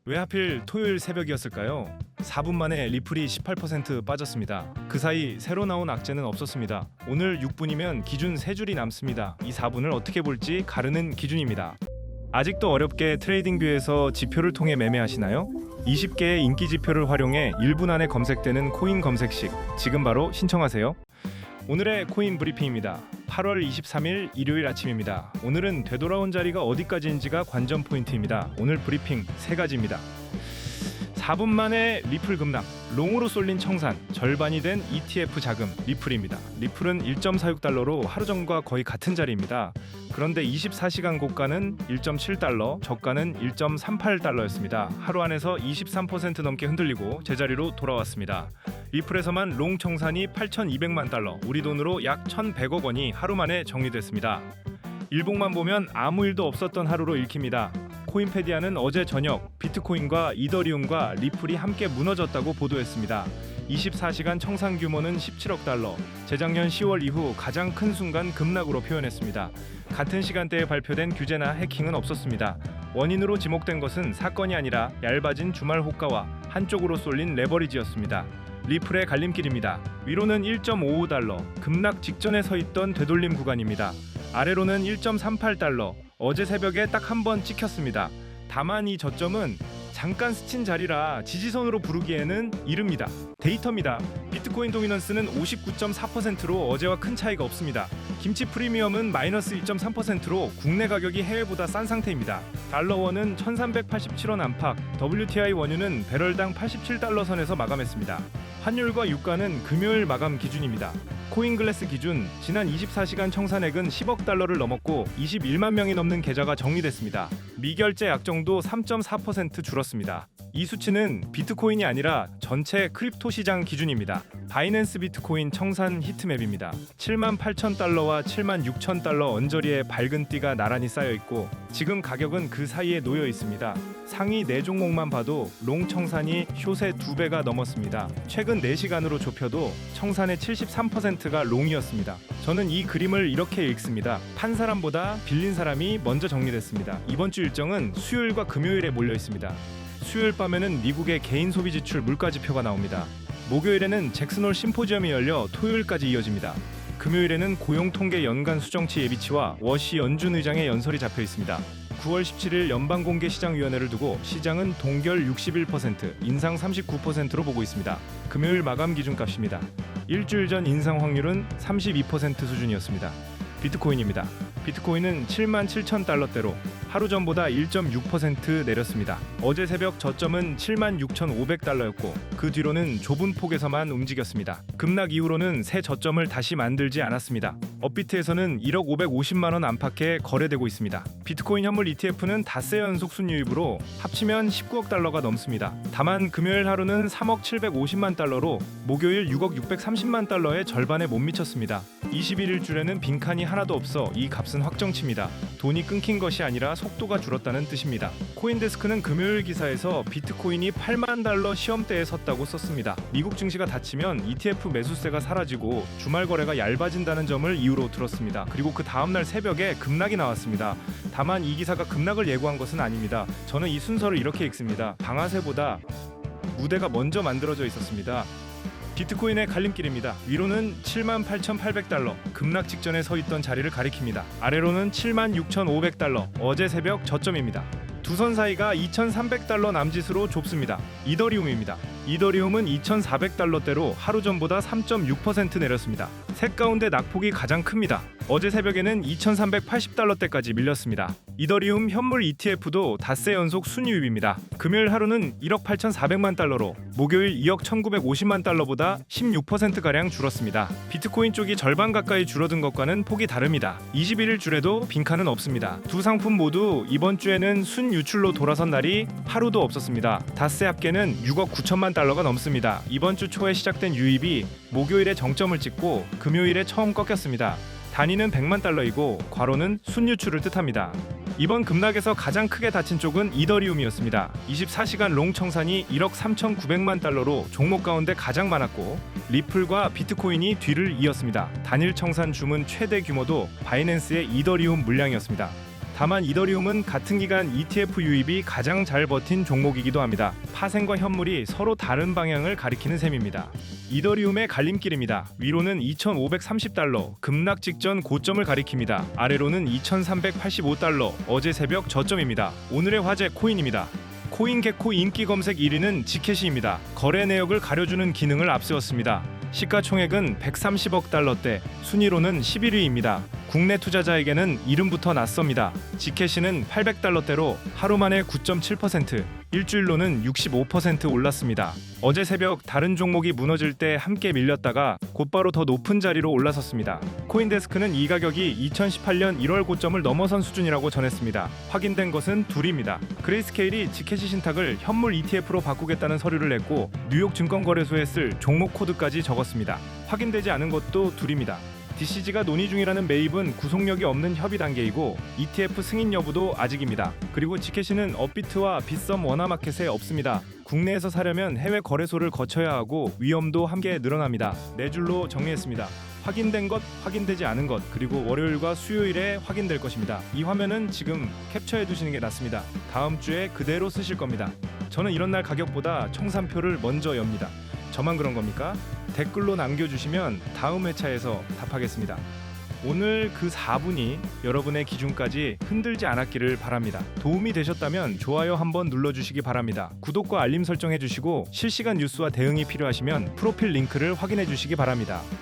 왜 하필 토요일 새벽이었을까요? 4분 만에 리플이 18% 빠졌습니다. 그 사이 새로 나온 악재는 없었습니다. 오늘 6분이면 기준 3줄이 남습니다. 이 4분을 어떻게 볼지 가르는 기준입니다. 아직도 어렵게 트레이딩뷰에서 지표를 통해 매매하시나요? 20개의 인기 지표를 활용해 1분 안에 검색되는 코인 검색식, 지금 바로 신청하세요. 오늘의 코인 브리핑입니다. 8월 23일 일요일 아침입니다. 오늘은 되돌아온 자리가 어디까지인지가 관전 포인트입니다. 오늘 브리핑 3가지입니다. 4분 만에 리플 급락, 롱으로 쏠린 청산, 절반이 된 ETF 자금, 리플입니다. 리플은 1.46달러로 하루 전과 거의 같은 자리입니다. 그런데 24시간 고가는 1.7달러, 저가는 1.38달러였습니다. 하루 안에서 23% 넘게 흔들리고 제자리로 돌아왔습니다. 리플에서만 롱 청산이 8,200만 달러, 우리 돈으로 약 1,100억 원이 하루 만에 정리됐습니다. 일봉만 보면 아무 일도 없었던 하루로 읽힙니다. 코인페디아는 어제 저녁 비트코인과 이더리움과 리플이 함께 무너졌다고 보도했습니다. 24시간 청산 규모는 17억 달러, 재작년 10월 이후 가장 큰 순간 급락으로 표현했습니다. 같은 시간대에 발표된 규제나 해킹은 없었습니다. 원인으로 지목된 것은 사건이 아니라 얇아진 주말 호가와 한쪽으로 쏠린 레버리지였습니다. 리플의 갈림길입니다. 위로는 1.55달러, 급락 직전에 서 있던 되돌림 구간입니다. 아래로는 1.38달러, 어제 새벽에 딱 한 번 찍혔습니다. 다만 이 저점은 잠깐 스친 자리라 지지선으로 부르기에는 이릅니다. 데이터입니다. 비트코인 도미넌스는 59.4%로 어제와 큰 차이가 없습니다. 김치 프리미엄은 마이너스 2.3%로 국내 가격이 해외보다 싼 상태입니다. 달러원은 1387원 안팎, WTI 원유는 배럴당 87달러 선에서 마감했습니다. 환율과 유가는 금요일 마감 기준입니다. 코인글래스 기준 지난 24시간 청산액은 10억 달러를 넘었고 21만 명이 넘는 계좌가 정리됐습니다. 미결제 약정도 3.4% 줄었습니다. 이 수치는 비트코인이 아니라 전체 크립토 시장 기준입니다. 바이낸스 비트코인 청산 히트맵입니다. 7만 8천 달러와 7만 6천 달러 언저리에 밝은 띠가 나란히 쌓여 있고 지금 가격은 그 사이에 놓여 있습니다. 상위 4종목만 봐도 롱 청산이 숏의 2배가 넘었습니다. 최근 4시간으로 좁혀도 청산의 73%가 롱이었습니다. 저는 이 그림을 이렇게 읽습니다. 판 사람보다 빌린 사람이 먼저 정리됐습니다. 이번 주 일정은 수요일과 금요일에 몰려 있습니다. 수요일 밤에는 미국의 개인 소비 지출 물가 지표가 나옵니다. 목요일에는 잭슨홀 심포지엄이 열려 토요일까지 이어집니다. 금요일에는 고용통계 연간 수정치 예비치와 워시 연준 의장의 연설이 잡혀 있습니다. 9월 17일 연방공개시장위원회를 두고 시장은 동결 61%, 인상 39%로 보고 있습니다. 금요일 마감 기준값입니다. 일주일 전 인상 확률은 32% 수준이었습니다. 비트코인입니다. 비트코인은 7만 7천 달러대로 하루 전보다 1.6% 내렸습니다. 어제 새벽 저점은 7만 6,500달러였고 그 뒤로는 좁은 폭에서만 움직였습니다. 급락 이후로는 새 저점을 다시 만들지 않았습니다. 업비트에서는 1억 550만 원 안팎에 거래되고 있습니다. 비트코인 현물 ETF는 닷새 연속 순이익으로 합치면 19억 달러가 넘습니다. 다만 금요일 하루는 3억 750만 달러로 목요일 6억 630만 달러의 절반에 못 미쳤습니다. 21일 줄에는 빈칸이 하나도 없어 이 값은 확정치입니다. 돈이 끊긴 것이 아니라 속도가 줄었다는 뜻입니다. 코인데스크는 금요일 기사에서 비트코인이 8만 달러 시험대에 섰다고 썼습니다. 미국 증시가 닫히면 ETF 매수세가 사라지고 주말 거래가 얇아진다는 점을 이유로 들었습니다. 그리고 그 다음날 새벽에 급락이 나왔습니다. 다만 이 기사가 급락을 예고한 것은 아닙니다. 저는 이 순서를 이렇게 읽습니다. 방아쇠보다 무대가 먼저 만들어져 있었습니다. 비트코인의 갈림길입니다. 위로는 7만 8,800달러, 급락 직전에 서 있던 자리를 가리킵니다. 아래로는 7만 6,500달러, 어제 새벽 저점입니다. 두 선 사이가 2,300달러 남짓으로 좁습니다. 이더리움입니다. 이더리움은 2,400달러대로 하루 전보다 3.6% 내렸습니다. 셋 가운데 낙폭이 가장 큽니다. 어제 새벽에는 2,380달러대까지 밀렸습니다. 이더리움 현물 ETF도 닷새 연속 순유입입니다. 금요일 하루는 1억 8,400만 달러로 목요일 2억 1,950만 달러보다 16%가량 줄었습니다. 비트코인 쪽이 절반 가까이 줄어든 것과는 폭이 다릅니다. 21일 줄에도 빈칸은 없습니다. 두 상품 모두 이번 주에는 순유출로 돌아선 날이 하루도 없었습니다. 닷새 합계는 6억 9천만 달러가 넘습니다. 이번 주 초에 시작된 유입이 목요일에 정점을 찍고 금요일에 처음 꺾였습니다. 단위는 100만 달러이고 괄호는 순유출을 뜻합니다. 이번 급락에서 가장 크게 다친 쪽은 이더리움이었습니다. 24시간 롱 청산이 1억 3,900만 달러로 종목 가운데 가장 많았고 리플과 비트코인이 뒤를 이었습니다. 단일 청산 주문 최대 규모도 바이낸스의 이더리움 물량이었습니다. 다만 이더리움은 같은 기간 ETF 유입이 가장 잘 버틴 종목이기도 합니다. 파생과 현물이 서로 다른 방향을 가리키는 셈입니다. 이더리움의 갈림길입니다. 위로는 2,530달러, 급락 직전 고점을 가리킵니다. 아래로는 2,385달러, 어제 새벽 저점입니다. 오늘의 화제 코인입니다. 코인게코 인기 검색 1위는 지켓이입니다. 거래 내역을 가려주는 기능을 앞세웠습니다. 시가총액은 130억 달러대, 순위로는 11위입니다. 국내 투자자에게는 이름부터 낯섭니다. 지켓이는 800달러대로 하루 만에 9.7%, 일주일로는 65% 올랐습니다. 어제 새벽 다른 종목이 무너질 때 함께 밀렸다가 곧바로 더 높은 자리로 올라섰습니다. 코인데스크는 이 가격이 2018년 1월 고점을 넘어선 수준이라고 전했습니다. 확인된 것은 둘입니다. 그레이스케일이 지켓이 신탁을 현물 ETF로 바꾸겠다는 서류를 냈고 뉴욕 증권거래소에 쓸 종목 코드까지 적었습니다. 확인되지 않은 것도 둘입니다. DCG가 논의 중이라는 매입은 구속력이 없는 협의 단계이고 ETF 승인 여부도 아직입니다. 그리고 지켓이는 업비트와 빗썸 원화마켓에 없습니다. 국내에서 사려면 해외 거래소를 거쳐야 하고 위험도 함께 늘어납니다. 네 줄로 정리했습니다. 확인된 것, 확인되지 않은 것, 그리고 월요일과 수요일에 확인될 것입니다. 이 화면은 지금 캡처해 두시는 게 낫습니다. 다음 주에 그대로 쓰실 겁니다. 저는 이런 날 가격보다 청산표를 먼저 엽니다. 저만 그런 겁니까? 댓글로 남겨주시면 다음 회차에서 답하겠습니다. 오늘 그 4분이 여러분의 기준까지 흔들지 않았기를 바랍니다. 도움이 되셨다면 좋아요 한번 눌러주시기 바랍니다. 구독과 알림 설정해주시고 실시간 뉴스와 대응이 필요하시면 프로필 링크를 확인해주시기 바랍니다.